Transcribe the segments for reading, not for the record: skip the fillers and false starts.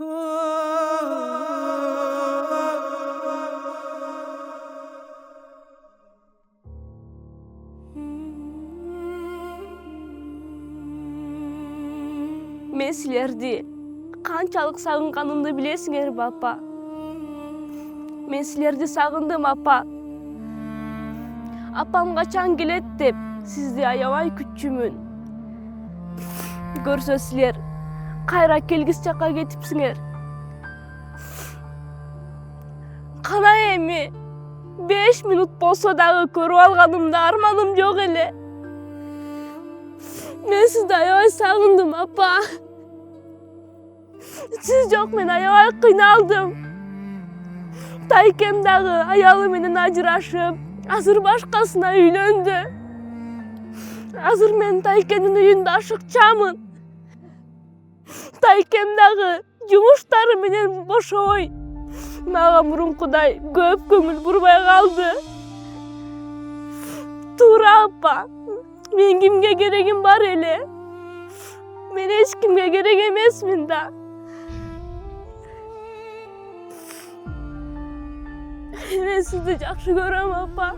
Мен силерди канчалык сагынганымды билесиңерби, апа? Мен силерди сагындым, апа. Апам качан келет деп сизди аябай күтчүмүн. Көрсө силер кайра келгис жакка кетипсиңер. Кана эми 5 минут болсо дагы көрүп алганымда арманым жок эле. Мен сизди аябай сагындым, апа. Сиз жок, мен аябай кыйналдым. Тайкем дагы аялы менен ажырашып, азыр башкасына үйлөндү. Азыр мен Тайкемдин үйүндө ашыкчамын. Тайкем дагы жумуштары менен бошобой. Мага мурункудай көп көңүл бурбай калды. Туура, апа. Мен кимге керегим бар эле? Мен эч кимге керек эмесмин да. Мен сизди жакшы көрөм, апа.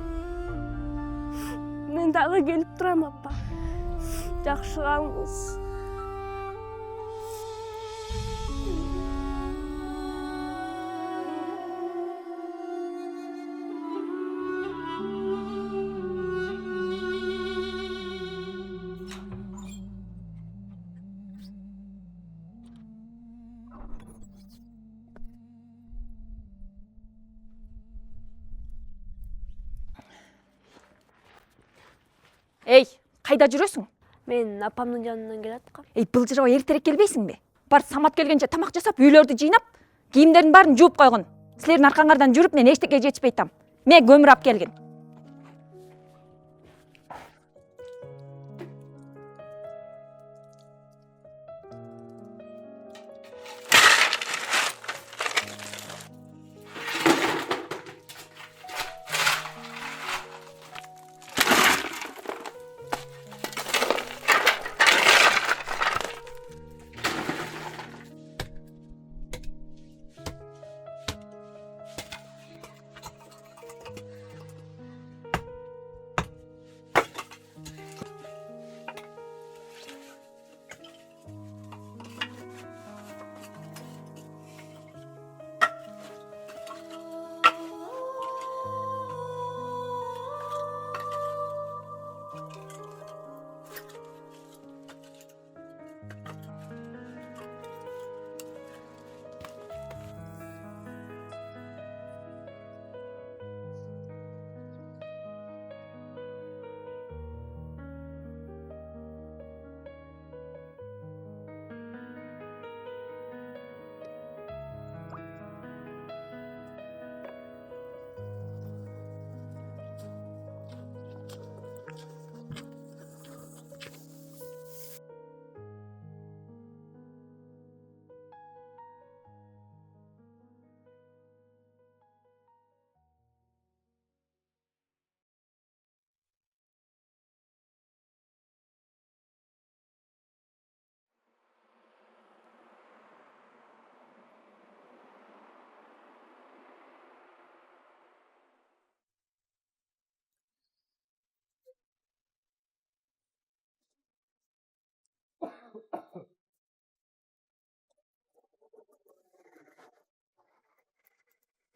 Мен дагы келип турам, апа. Жакшы калыңыз. Эй, кайда жүрөсүң? Мен апамдын жанынан келаткам. Эй, былжырабай эртерээк келбейсиңби? Бар Самат келгенче тамак жасап, үйлөрдү жыйнап, кийимдердин баарын жууп койгон. Силердин аркаңардан жүрүп, мен эчтеке жетишпей атам. Мен көмүр алып келгин.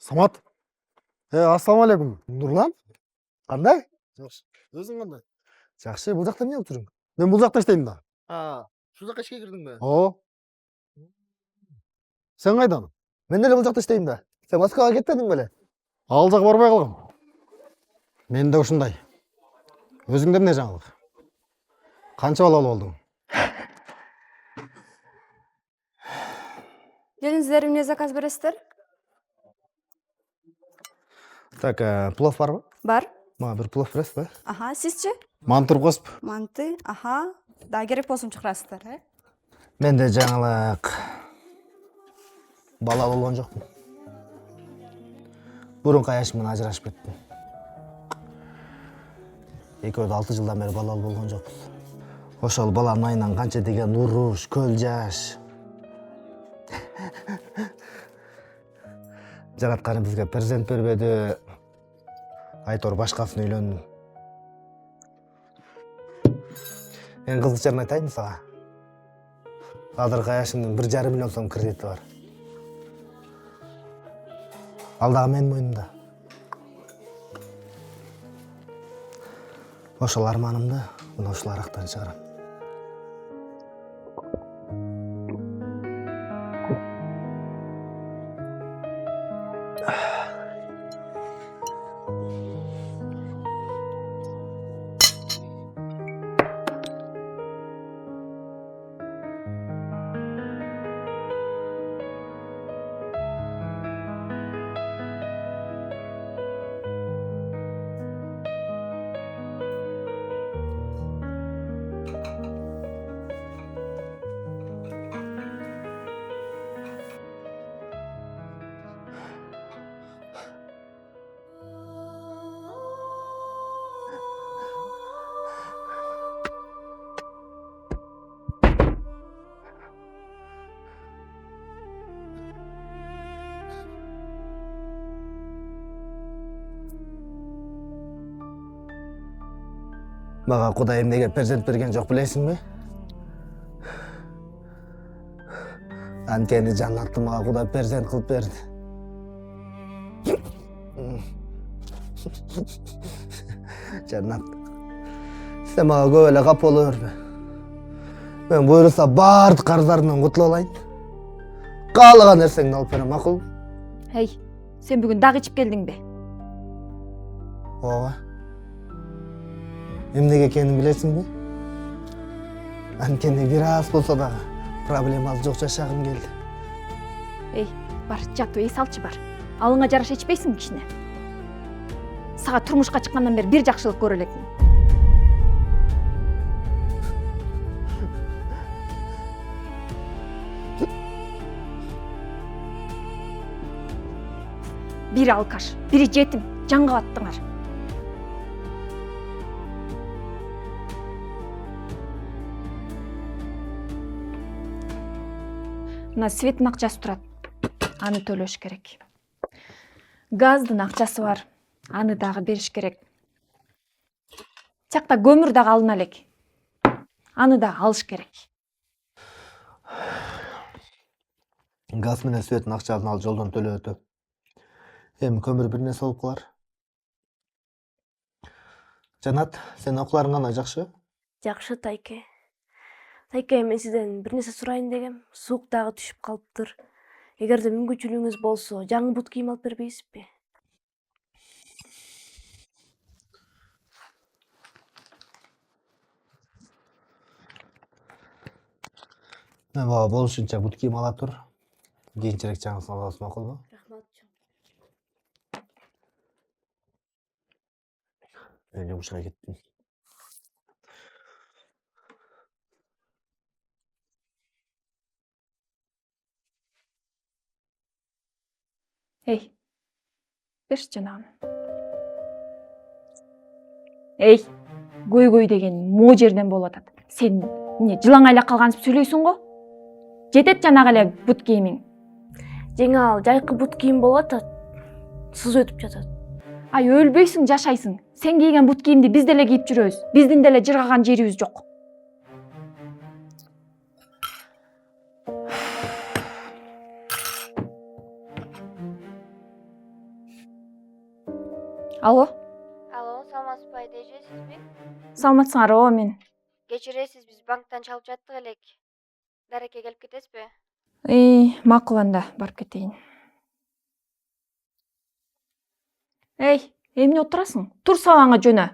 Самат. Ассалаумалейкум. Нурлан? Кандай? Жакшы. Өзүң кандай? Жакшы. Бул жакта эмне кылып жүрүң? Мен бул жакта иштейм да. Ушул жакка ишке кирдиңби? О. Сен кайдан? Мен деле бул жакта иштейм да. Сен Москвага кетпедиң беле? Ал жакка барбай калгам. Мен да ушундай. Өзүңдө эмне жаңылык? Канча балалуу болдуң? Келиңиздер, эмне заказ бересиздер? Так, плов барбы? Бар. Мага бир плов бересиз да? Аха, сизчи? Мантур косуп. Манты, аха. Да, керек болсун чакырасыздар, Менде жаңылык. Бала болгон жокмун. Бурунку аяшым менен ажырашып кеттим. Экөөбүз 6 жылдан бери балалуу болгон жокпуз. Ошол баланын айынан канча деген уруш, көл жаш. жаратканы бизге перзент бербеди. Айтор башкасын үйлөндү. Мен кызыкчарын айтайын сага. Азыр каяшымдын 1,5 миллион сом кредити бар. Ал дагы менин мойнумда. Ошол арманымды мына ушул арактан чыгарам. Мага Кудай эмнеге перзент берген жок билесиңби? Анткени жаннатты мага Кудай перзент кылып берди. Жаннат. Сен мага көп эле кап боло бербе. Мен буйруса баардык карыздарымдан кутулуп алайын. Каалаган нерсеңди алып берем, макулбу? Эй, сен бүгүн дагы ичип келдиңби? Ооба. Эмнеге экенин билесиңби? Анткени бир аз болсо дагы проблемасы жок жашагым келди. Эй, бар, жатып эс алчы бар. Алыңа жараша ичпейсиңби кичине? Сага турмушка чыккандан бери бир жакшылык көрө элекмин. Бири алкаш, бири жетим, жанга баттыңар. Мына светтин акчасы турат. Аны төлөш керек. Газдын акчасы бар. Аны дагы бериш керек. Чакта көмүр дагы алына элек. Аны да алыш керек. Газ менен светтин акчасын ал жолдон төлөп өтөм. Эми көмүр бир нерсе болуп калар. Жанат, сен окууларың кандай, жакшы? Жакшы Тайке. Тайке, мен сизден бир нерсе сурайын дегем. Суук дагы түшүп калыптыр. Эгерде мүмкүнчүлүгүңүз болсо, жаңы бут кийим алып бербейсизби? Мен бала болушунча бут кийим ала тур. Кийинчерээк жаңысын алабыз, макулбу? Рахмат. Мен жумушка кеттим. Эй, берши жанагын. Эй, көй деген мо жерден болуп атат. Сен эмне жылаңайлап калгансып сүйлөйсүң го? Жетет жанагы эле бут кийимиң. Жеңал жайкы бут кийим болуп атат. Сыз өтүп жатат. Ай, өлбөйсүң, жашайсың. Сен кийген бут кийимди биз деле кийип жүрөбүз. Биздин деле жыргаган жерибиз жок. Алло, Алло, саламатсызбы айда эже, сизби? саламатсыңар, ооба мен. Кечиресиз, биз банктан чалып жаттык элек. Дарекке келип кетесизби? Макул анда, барып кетейин. Эй, эмне отурасың? Тур сабаңа жөнө.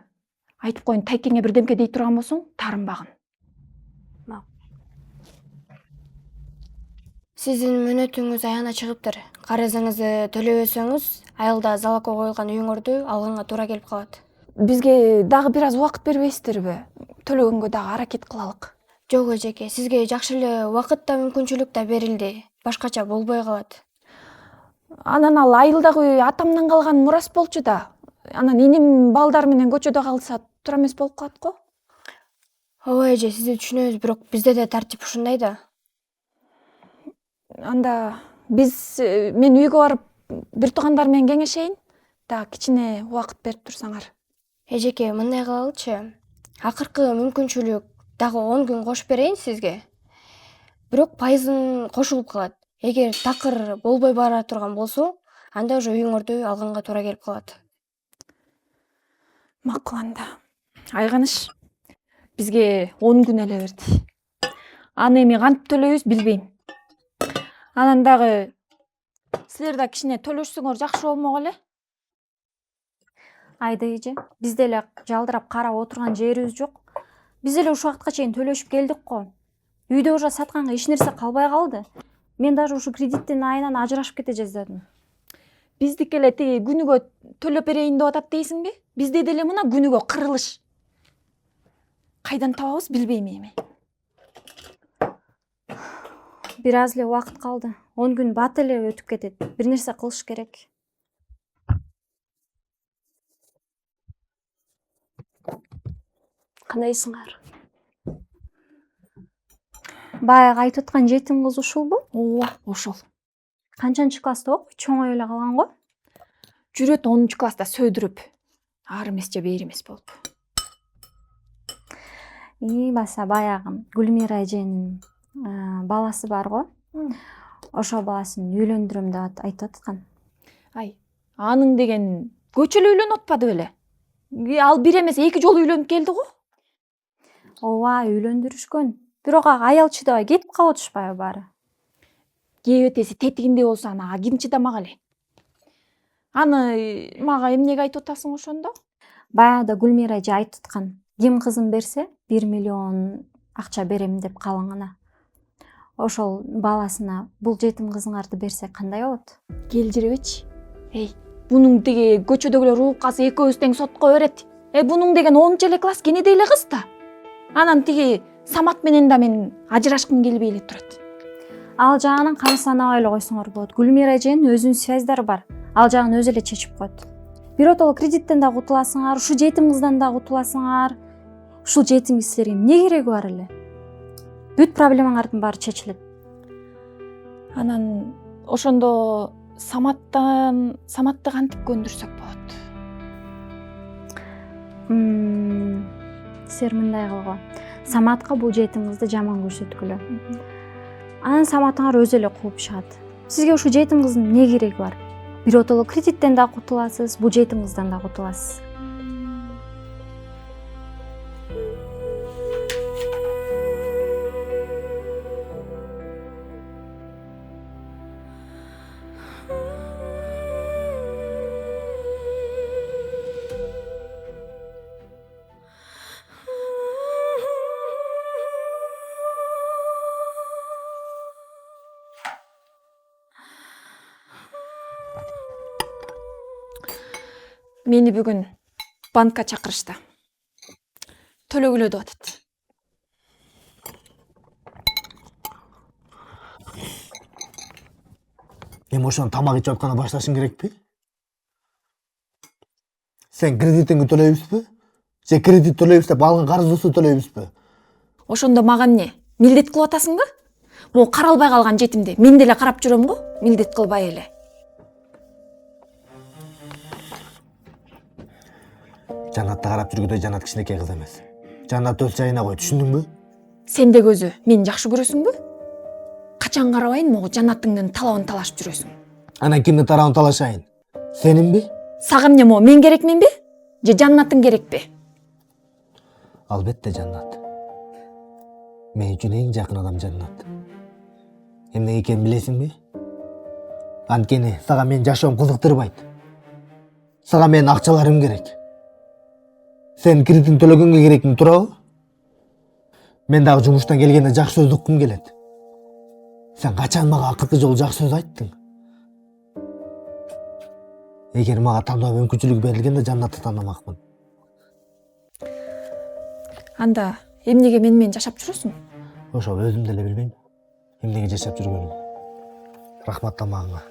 Айтып коюн, Тайкеңе бирдемке дей турган болсоң, тарынбагын. Сиздин мөөнөтүңүз аягына чыгыптыр. Карызыңызды төлөбөсөңүз, айылда залакка коюлган үйүңөрдү алганга туура келип калат. Бизге дагы бир аз убакыт бербейсиздерби? Төлөгөнгө дагы аракет кылалык. Жок эжеке, сизге жакшы эле убакыт да мүмкүнчүлүк да берилди. Башкача болбой калат. Анан ал айылдагы атамдан калган мурас болчу да. Анан иним балдар менен көчөдө калса туура эмес болуп калат го. Ооба эже, сизди түшүнөбүз, бирок бизде да тартип ушундай да. Анда мен үйгө барып бир туугандар менен кеңешейин. Да кичине убакыт берип турсаңар. Эжеке, мындай кылалычы. Акыркы мүмкүнчүлүк дагы 10 күн кошуп берейин сизге. Бирок пайызын кошулуп калат. Эгер такыр болбой бара турган болсо, анда уже үйүңөрдү алганга туура келип калат. Макул анда. Айганыш. Бизге 10 күн эле берди. Аны эми кантип төлөйбүз билбейм. Анан дагы силер да кичине төлөшсөңөр жакшы болмок эле. Айда эже, биз деле жалдырап карап отурган жерибиз жок. Биз эле ушул убакытка чейин төлөшүп келдик го. Үйдө уже сатканга эч нерсе калбай калды. Мен даже ушу кредиттин айынан ажырашып кете жаздадым. Биздики эле тиги күнүгө төлөп берейин деп атат дейсиңби? Бизде деле мына күнүгө кырылыш. Кайдан табабыз билбейм эми. Бир аз эле убакыт калды. 10 күн бат эле өтүп кетет. Бир нерсе кылыш керек. Кандайсыңар? Баягы айтып аткан жетим кыз ушулбу? Ооба, ошол. Канчанчы класста окуйт? Чоңой эле калган го. Жүрөт 10-класста сөйдүрүп. Ар эмес же бери эмес болуп. Баса баягы Гүлмира эженин баласы бар го. Ошол баласын үйлөндүрөм деп айтып аткан. Ай, анын деген көчөлө үйлөнүп атпады беле? Ал бир эмес 2 жолу үйлөнүп келди го. Ооба, үйлөндүрүшкөн. Бирок аял чыдабай кетип калып атышпайбы баары? Кээбетеси тетигинде болсо ага ким чыдамак эле? Аны мага эмнеге айтып атасың ошондо? Баягыда Гүлмира эже айтып аткан. Ким кызын берсе 1 миллион акча берем деп калыңына. Ошол баласына бул жетим кызыңарды берсе кандай болот? Келжиребечи. Бунун тиги көчөдөгүлөр угуп калса экөөбүз тең сотко берет. Бунун деген 10 эле класс кенеде эле кыз да. Анан тиги Самат менен да мен ажырашкым келбей эле турат. Ал жагынан кам санабай эле койсоңор болот. Гүлмира эженин өзүнүн связьдары бар. Ал жагын өзү эле чечип коет. Биротоло кредиттен да кутуласыңар, ушу жетим кыздан да кутуласыңар. Ушул жетим кишилерге эмне кереги бар эле? Бүт проблемаңардын баары чечилет. Анан ошондо Саматты кантип көндүрсөк болот? Силер мындай кылгыла. Саматка бул жетим кызды жаман көрсөткүлө. Анан Саматыңар өзү эле кууп чыгат. Сизге ушу жетим кыздын эмне кереги бар? Биротоло кредиттен да кутуласыз, бул жетим кыздан да кутуласыз. Мени бүгүн банкка чакырышты. Төлөгүлө деп атат. Эми ошону тамак ичип атканда башташың керекпи? Сен кредитиңди төлөйбүзбү? Же кредит төлөйбүз деп алган карызыбызды төлөйбүзбү? Ошондо мага эмне? Милдет кылып атасыңбы? Могу каралбай калган жетимди мен деле карап жүрөм го, милдет кылбай эле. Жанатты карап жүргөдөй Жанат кичинекей кыз эмес. Жанат өз жайына кой, түшүндүңбү? Сен де өзү мени жакшы көрөсүңбү? Качан карабайын могу Жанаттын талабын талашып жүрөсүң. Анан кимдин тарабын талашайын? Сенинби? Сага эмне могу мен керекменби? Же Жанаттын керекпи? Албетте Жанат. Мен үчүн эң жакын адам Жанат. Эмне экенин билесиңби? Анткени сага менин жашоом кызыктырбайт. Сага менин акчаларым керек. Сен кредитин төлөгөнгө керектиң туурабы? Мен дагы жумуштан келгенде жакшы сөз уккум келет. Сен качан мага акыркы жолу жакшы сөз айттың? Эгер мага тандоо мүмкүнчүлүгү берилгенде Жанатты тандамакмын. Анда эмнеге мен менен жашап жүрөсүң? Ошол өзүм деле билбейм. Эмнеге жашап жүргөнүм. Рахмат тамагыңа.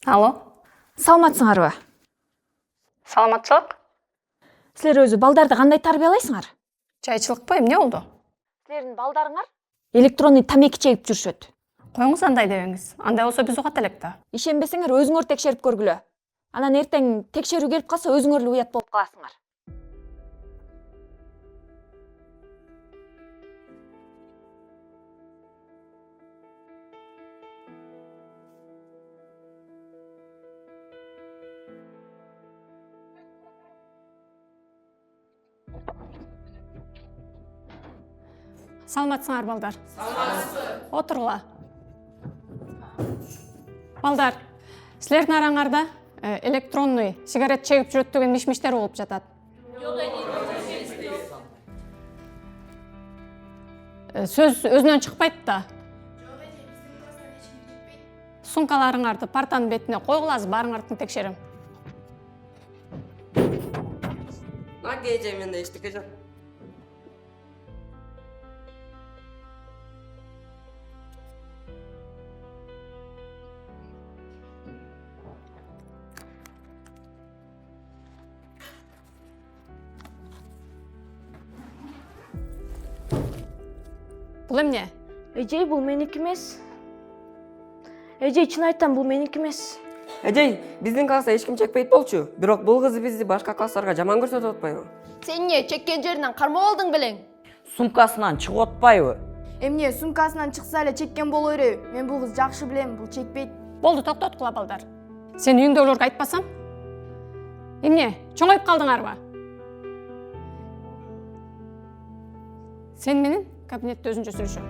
Алло. Саламатсыңарбы? Саламатчылык? Силер өзү балдарды кандай тарбиялайсыңар? Жайчылыкпы, эмне болду? Силердин балдарыңар электронный тамеки чегип жүрүшөт. Коюңуз андай дебеңиз. Андай болсо биз угат элек да. Ишенбесеңер өзүңөр текшерип көргүлө. Анан эртең текшерүү келип калса өзүңөр эле уят болуп каласыңар. Саламатсыңар балдар. Саламатсыз. Отургула. Балдар, силердин араңарда электронный сигарет чегип жүрөт деген миш-миштер болуп жатат. Сөз өзүнөн чыкпайт да. Сумкаларыңарды партанын бетине койгуласыз, барыңардын текшерим. Эже менде эчтеке жок. Бул эмне? Эжей, бул меники эмес. Эжей, чын айтам, бул меники эмес. Эжей, биздин класста эч ким чекпейт болчу. Бирок бул кыз бизди башка класстарга жаман көрсөтүп атпайбы? Сен эмне чеккен жеринен кармап алдың белең? Сумкасынан чыгып атпайбы? Эмне сумкасынан чыкса эле чеккен боло береби? Мен бул кызды жакшы билем, бул чекпейт. Болду, токтоткула балдар. Сен үйүңдөгүлөргө айтпасам? Эмне, чоңоюп калдыңарбы? Сен менен кабинетте өзүнчө сүйлөшө.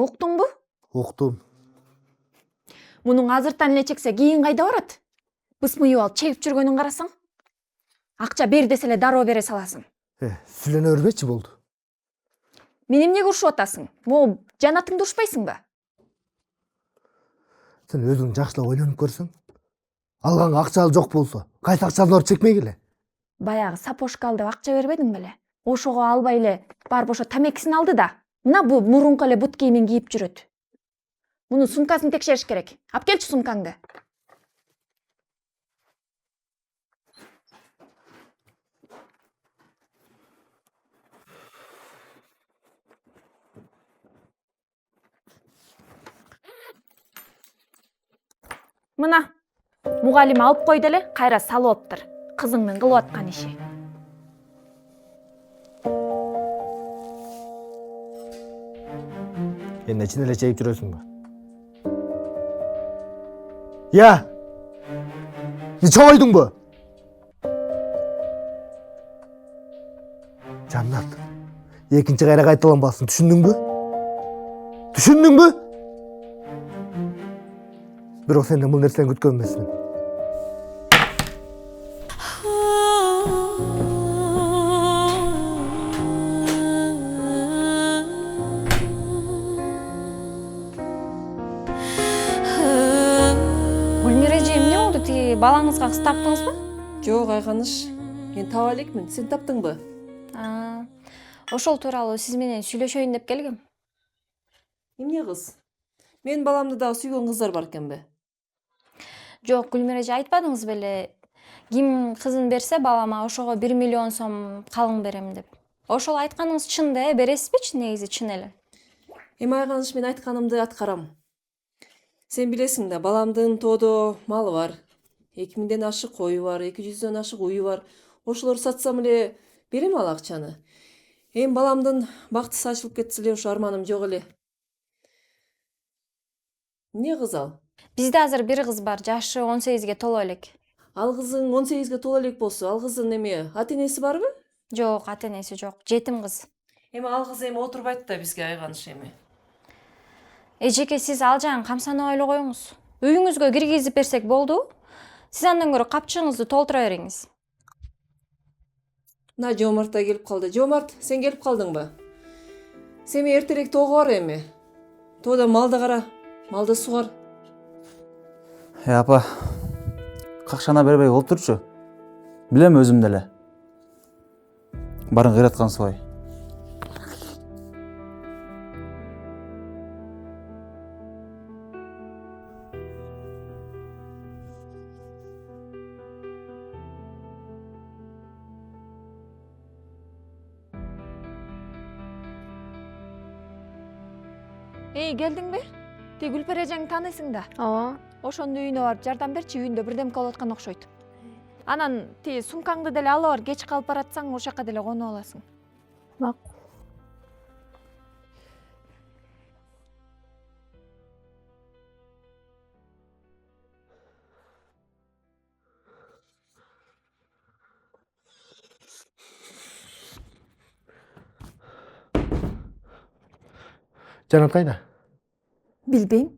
Уктуңбу? Уктум. Мунун азыртан эле чексе кийин кайда барат? Бысмыйып алып чегип жүргөнүн карасаң. Акча бер десе эле дароо бере саласың. Сүйлөнө бербечи болду. Мен эмнеге урушуп атасың? Могу жанатыңды урушпайсыңбы? Сен өзүң жакшылап ойлонуп көрсөң. Алганга акча жок болсо, кайсы акчаны алып чекмегиле? Баягы сапожка ал деп акча бербедиң беле? Ошого албай эле барып ошо тамекисин алды да. Мына бу мурунку эле бут кийимин кийип жүрөт. Мунун сумкасын текшериш керек. Алып келчи сумкаңды. Мына мугалим алып койду эле, кайра салып аптыр. Кызыңдын кылып аткан иши. Эмне чын эле чегип жүрөсүңбү? Я! Чоңойдуңбу? Жаннат. Экинчи кайра кайталанбасын, түшүндүңбү? Түшүндүңбү? Бирок сенден бул нерсени күткөн эмесмин. Балаңызга кыз таптыңызбы? Жок, Айганыш. Мен таба элекмин. Сен таптыңбы? Ошол тууралуу сиз менен сүйлөшөйүн деп келгем. Эмне кыз? Мен баламды дагы сүйгөн кыздар бар экенби? Жок, Гүлмира эже, айтпадыңыз беле? Ким кызын берсе балама ошого 1 миллион сом калың берем деп. Ошол айтканыңыз чын да, бересизби негизи чын эле? Эми Айганыш, мен айтканымды аткарам. Сен билесиң да, баламдын тоодо малы бар. 2000ден ашык кою бар, 200дөн ашык уyu бар. Ошолор сатсам эле берем ал акчаны. Эми баламдын бактысы ачылып кетсе эле ошо арманым жок эле. Эмне кыз ал? Бизде азыр бир кыз бар, жашы 18ге толо элек. Ал кызың 18ге толо элек болсо, ал кыздын эме ата-энеси барбы? Жок, ата-энеси жок, жетим кыз. Эми ал кыз эми отурбайт да бизге, Айганыш эми. Эжеке, сиз ал жагын камсанып ойлогоюңуз. Үйүңүзгө киргизип берсек болду. Сиз андан көрө капчыгыңызды толтура бериңиз. На, Жомарт да келип калды. Жомарт, сен келип калдыңбы? Семи эртерээк тоого бар эми. Тоода малды кара, малды сугар. Апа, какшана бербей болуп турчу. Билем өзүм деле. Барын кыйраткан субай. Эй, келдиңби? Тиги Гүлпер эжеңди тааныйсың да. Ооба. Ошонун үйүнө барып жардам берчи, үйүндө бирдемке болуп аткан окшойт. Анан ти сумкаңды деле алып бар, кеч калып баратсаң, ошол жака деле конуп аласың. Макул. Жанат кайда? Билбейм.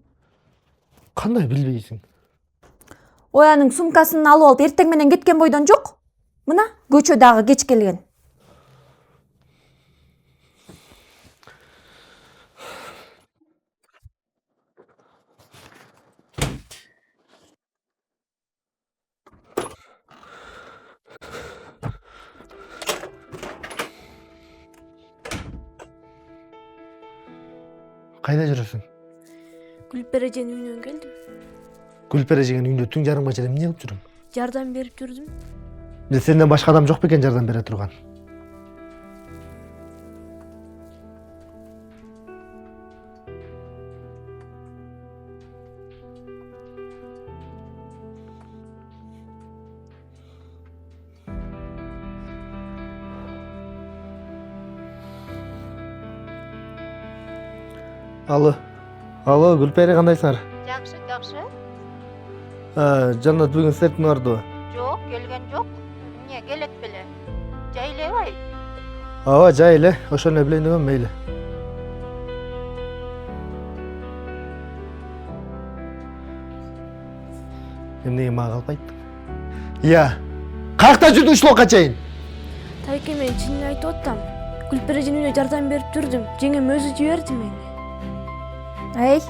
Кандай билбейсиң? Оянын сумкасын алып алып эртең менен кеткен бойдон жок. Мына көчө дагы кеч келген. Кайда жүрөсүң? Гүлпер эженин үйүнөн келдим. Гүлпер эжеңдин үйүндө түн жарымга чейин эмне кылып жүрүң? Жардам берип жүрдүм. Сенден башка адам жок бекен жардам бере турган? Алло, Гүлпери кандайсыңар? Жакшы, жакшы. Жанат бүгүн силердин бардыбы? Жок, келген жок. Эмне келет беле? Жай элебай. Ооба, жай эле. Ошону эле билейин дегем, мейли. Эмнеге мага калпайт? Ия. Каякта жүрдүң ушул убакка чейин? Тайке, мен чынын айтып атам. Гүлпер эженин үйүнө жардам берип жүрдүм. Жеңем өзү жиберди мени. Эй,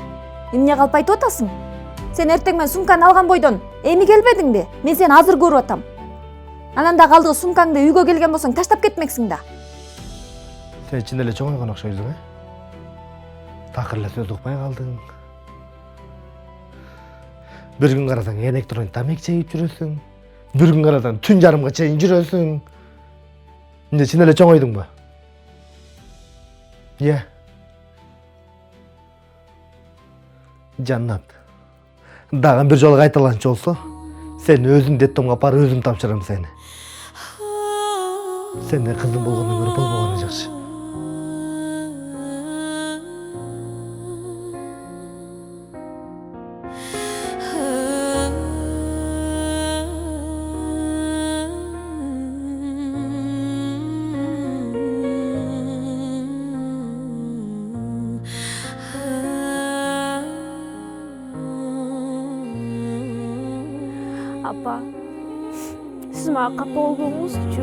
эмне калп айтып атасың? Сен эртең менен сумканы алган бойдон эми келбедиңби? Мен сени азыр көрүп атам. Анан да калдыгы сумкаңды үйгө келген болсоң таштап кетмексиң да. Сен чын эле чоңойгон окшойсуң, Такыр эле сөз укпай калдың. Бир күн карасаң электронный тамек чегип жүрөсүң. Бир күн карасаң түн жарымга чейин жүрөсүң. Эмне чын эле чоңойдуңбу? Ия. Жаннат. Дагы бир жолу кайталанчу болсо, сен өзүң детдомго апарып өзүм тапшырам сени. Сенден кызым болгондон көрө болбогону жакшы. Апа, сиз мага капа болгонуңузчу.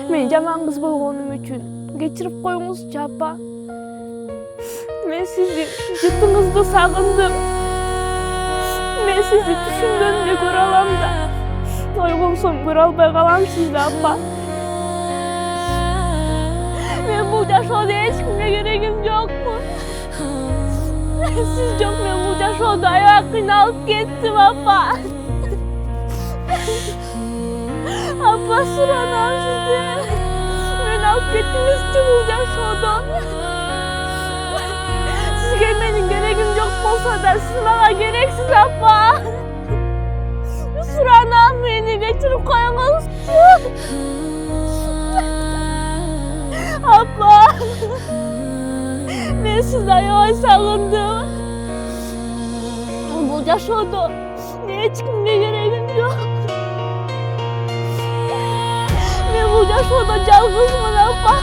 Мен жаман кыз болгонум үчүн кечирип коюңузчу, апа. Мен сизди жытыңызды сагындым. Мен сизди түшүмдөрүмдө көрө алам да, ойгонсом көрө албай калам сизди, апа. Мен бул жашоодо эч кимге керегим жокмун. Siz çok memnun yaşadı, ayakını alıp gittim apa. Apa sıranam sizi. Beni alıp gittiniz ki bu yaşadı. Siz gelmenin gereğim yok olsa da siz bana gereksiz apa. Sıranam beni geçirip koyunuz. Apa. Ben sizden yavaş sağındım. Bu yaşadı. Hiç kimde gereğim yok. Ben bu yaşadı жалғызмын, апа.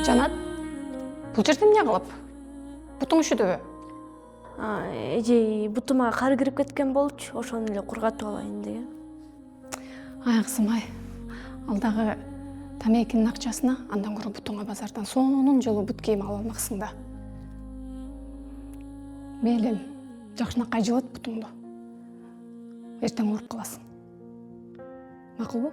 Жанат, бул жерде эмне кылып? Бутуң üşүдүбү? Эже бутума кар кирип кеткен болчу, ошону эле кургатып алайын деген. Ай кызым ай, алдагы тамекинин акчасына андан көрө бутуңа базардан сонун жолу бут кийим алып алмаксың да. Мейлим, жакшынакай жылыт бутуңду. Эртең ооруп каласың. Макулбу?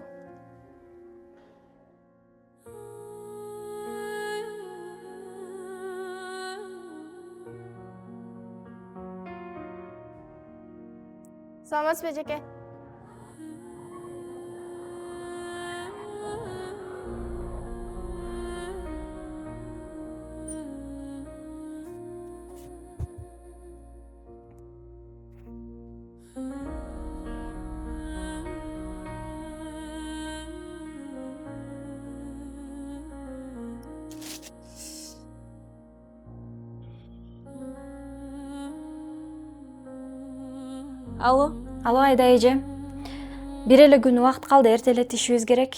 Саламатсызбы эжеке? Алло Айда эже. Бир эле күн убакыт калды, эртелетишибиз керек.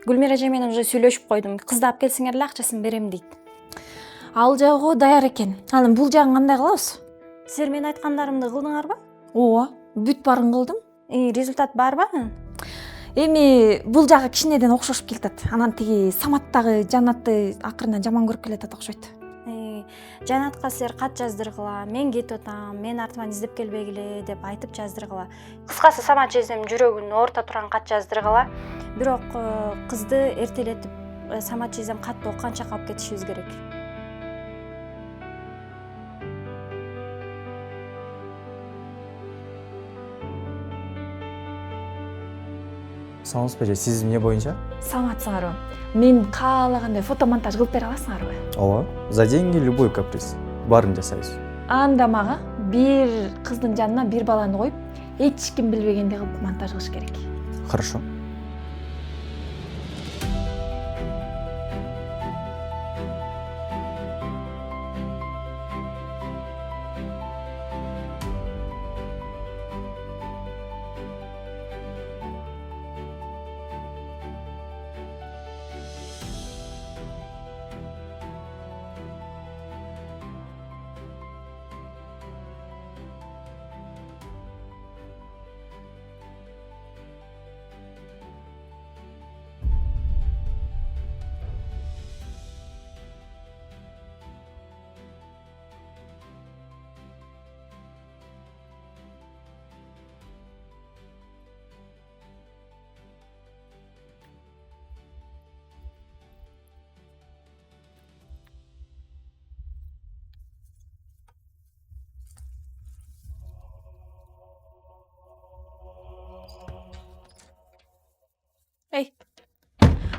Гүлмира эже менен уже сүйлөшүп койдум. Кызды алып келсеңер эле акчасын берем дейт. Ал жагы даяр экен. Анан бул жагын кандай кылабыз? Силер менин айткандарымды кылдыңарбы? Ооба, бүт баарын кылдым. Результат барбы? Эми бул жагы кичинеден окшошуп келатат. Анан тиги Саматтагы Жанатты акырынан жаман көрүп келатат окшойт. Жанатка силер кат жаздыргыла, мен кетип атам, мен артыман издеп келбегиле деп айтып жаздыргыла. Кыскасы Самат жездем жүрөгүнүн орто турган кат жаздыргыла. Бирок кызды эртелетип Самат жездем катты окканча калып кетишибиз керек. Саламатсызбы эже, сиз эмне боюнча? Саламатсыңарбы? Мен каалагандай фотомонтаж кылып бере аласыңарбы? Ооба. За деньги любой каприз. Баарын жасайбыз. Анда мага бир кыздын жанына бир баланы коюп, эч ким билбегендей кылып монтаж кылыш керек. Хорошо.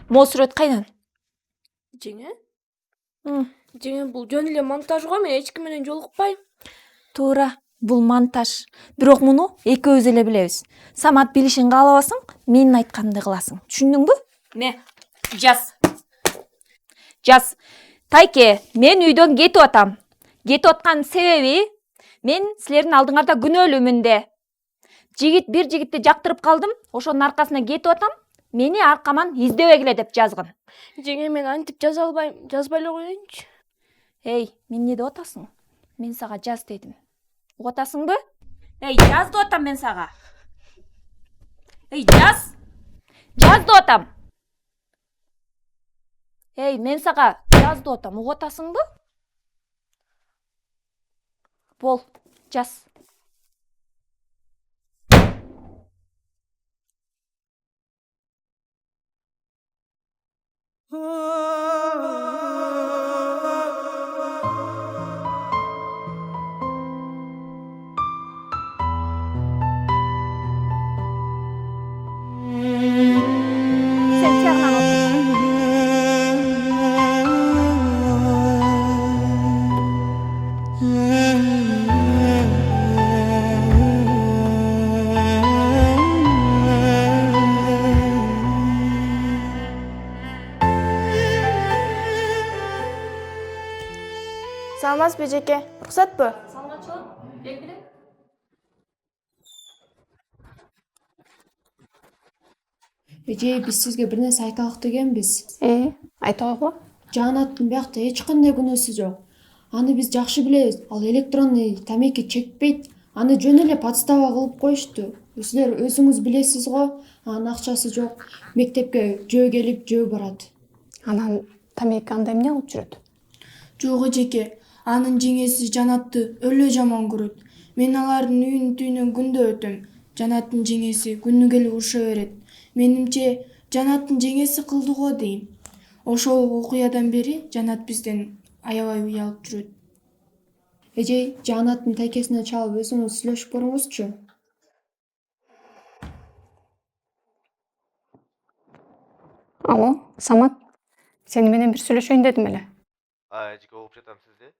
Могу сүрөт кайдан? Жеңе? Жеңе, бул жөн эле монтаж го, мен эч ким менен жолукпайм. Туура, бул монтаж. Бирок муну экөөбүз эле билебиз. Самат билишин каалабасаң, менин айтканымды кыласың. Түшүндүңбү? Жаз. Тайке, мен үйдөн кетип атам. Кетип аткан себеби мен силердин алдыңарда күнөөлүүмүн де. Бир жигитти жактырып калдым, ошонун аркасына кетип атам. Мени аркаман издебегиле деп жазгын. Жеңе, мен антип жаза албайм, жазбай эле коеюнчу. Эй, мен эмне деп атасың? Мен сага жаз дедим. Угуп атасыңбы? Жаз деп атам мен сага. Жаз. Жаз деп атам. Мен сага жаз деп атам. Угуп атасыңбы? Бол, жаз. Sen çağıran otur. Саламатсызбы эжеке? Уруксатпы? Эже, биз сизге бир нерсе айталык дегенбиз. Айта койгула. Жанаттын биякта эч кандай күнөөсү жок. Аны биз жакшы билебиз. Ал электронный тамеки чекпейт. Аны жөн эле подстава кылып коюшту. Силер өзүңүз билесиз го, анын акчасы жок. Мектепке жөө келип, жөө барат. Анан тамеки анда эмне кылып жүрөт? Жок эжеке, анын жеңеси Жанатты өлө жаман көрөт. Мен алардын үйүнүн түбүнөн күндө өтөм. Жанаттын жеңеси күнү келип уруша берет. Менимче Жанаттын жеңеси кылды го дейм. Ошол окуядан бери Жанат бизден аябай уялып жүрөт. Эжей, Жанаттын тайкесине чалып өзүңүз сүйлөшүп көрүңүзчү. Алло, Самат. Сени менен бир сүйлөшөйүн дедим эле. Эжеке угуп жатам сизди.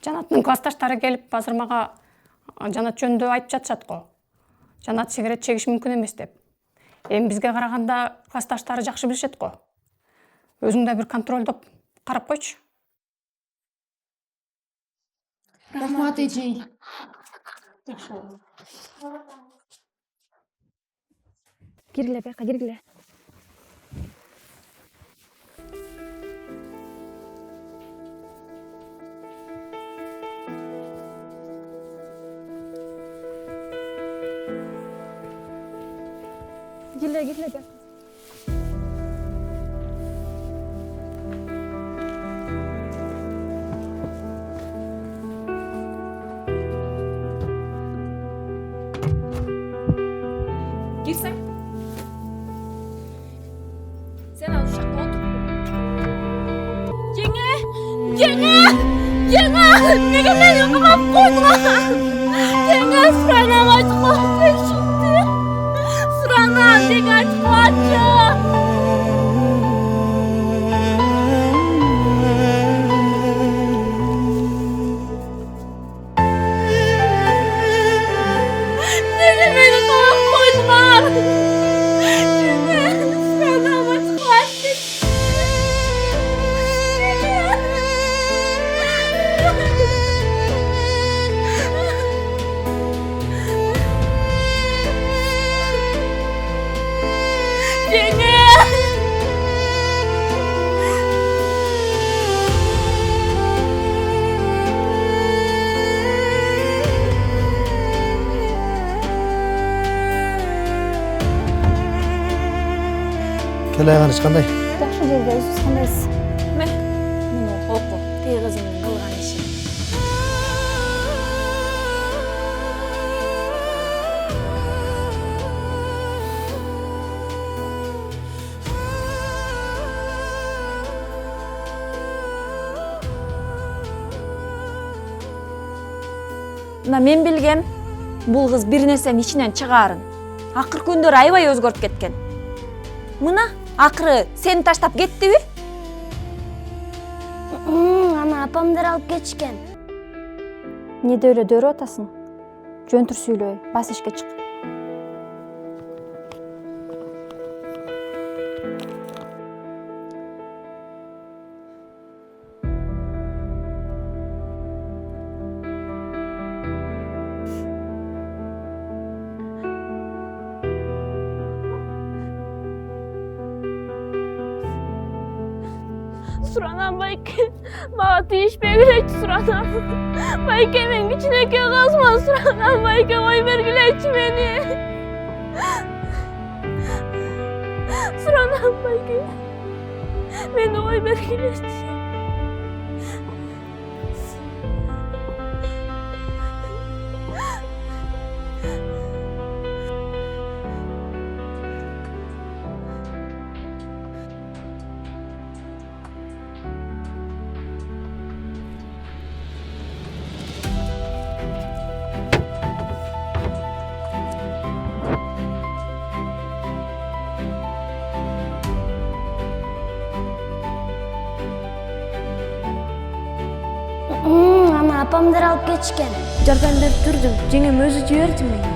Жанаттын классташтары келип азыр мага Жанат жөнүндө айтып жатышат го. Жанат сигарет чегиш мүмкүн эмес деп. Эми бизге караганда классташтары жакшы билишет го. Өзүң да бир контролдоп карап койчу. Рахмат эжей. Киргиле бияка, киргиле. Киргиле бияка. Кирсең? Сен ал ушакта отур. Жеңе, неге мени камап койдуңар? Жеңе, сұранам айтып коюшупты. Сұранам деге айтып коюшчу. Неге мени камап койдуңар? Жеңе, сұранам айтып коюшчу. Кел айганыш кандай? Жакшы жерде, өзүңүз кандайсыз? Муну оку, тиги кызыңдын кылган иши. Мына мен билгем, бул кыз бир нерсени ичинен чыгаарын. Акыркы күндөр аябай өзгөрүп кеткен. Мына акыры сени таштап кеттиби? Аны апамдар алып кетишкен. Эмнеде эле дөөрүп атасың? Жөнтүр сүйлөй, бас ишке чык. Сұранам байке, мага тийишпей келечи сұранам. Байке, мен кичинекей кызмын, сұранам байке, ой бергилечи мени. Сұранам байке, мени ой бергилечи. Аны апамдар алып кетишкен. Жардам берип турдум, жеңем өзү жиберди мени.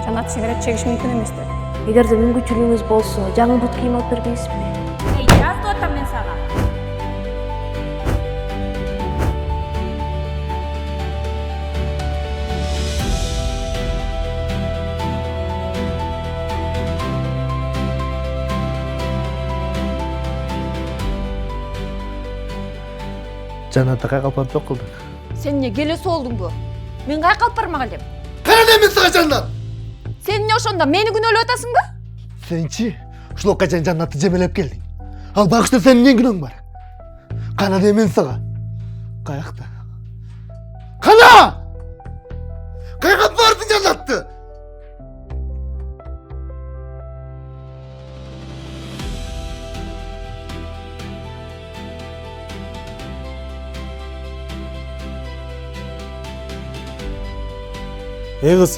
Жанат сигарет чегиш мүмкүн эмес деп. Эгерде мүмкүнчүлүгүңүз болсо, жаңы бут кийим алып бергейсизби? Эй, жазды атам мен сага. Жаннатты кайкалпанып жок кылдык. Сен эмне келе солдуңбу? Мен кайкалып бармак элем. Кана мен сага Жаннат. Сен эмне ошондо мени күнөөлөп атасыңбы? Сенчи ушул качан Жаннатты жемелеп келдиң. Ал багышта сенин эмне күнөөң бар? Кана мен сага. Каякта? Кана! Кайга бардың Жаннатты? Эй кыз.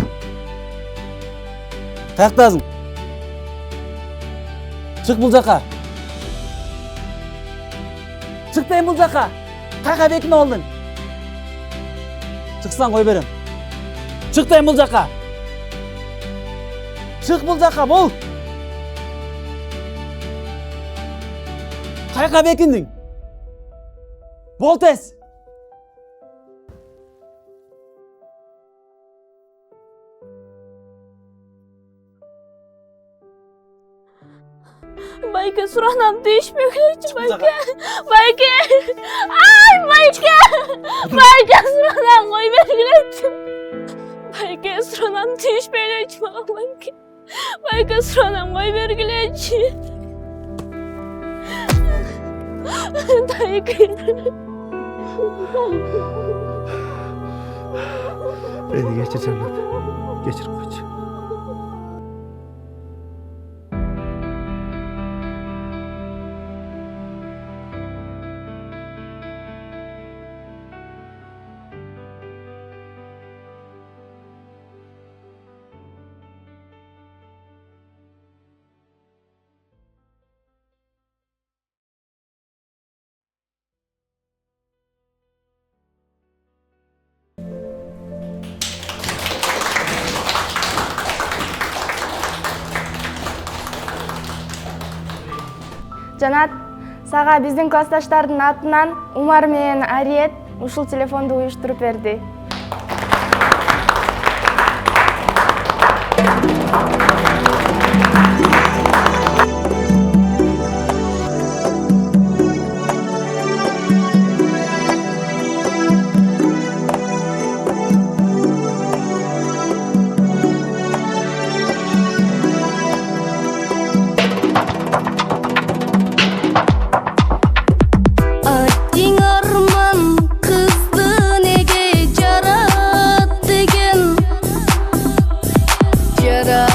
Каяктасың? Чык бул жака. Чык дейм бул жака. Кайга бекине болдуң? Чыксаң кой берем. Чык дейм бул жака. Чык бул жака, бол. Кайга бекиндиң? Бол тез. Байке суранам değişmekle Байке. Байке. Ay Байке. Байке суранам koy belgileyim. Байке суранам değişmekle Байке. Байке суранам koy belgileyim. Байке. Beni geçir Jannat. Geçir koç. Жанат, сага биздин классташтардын атынан Умар менен Ариет ушул телефонду уюштуруп берди. Жарат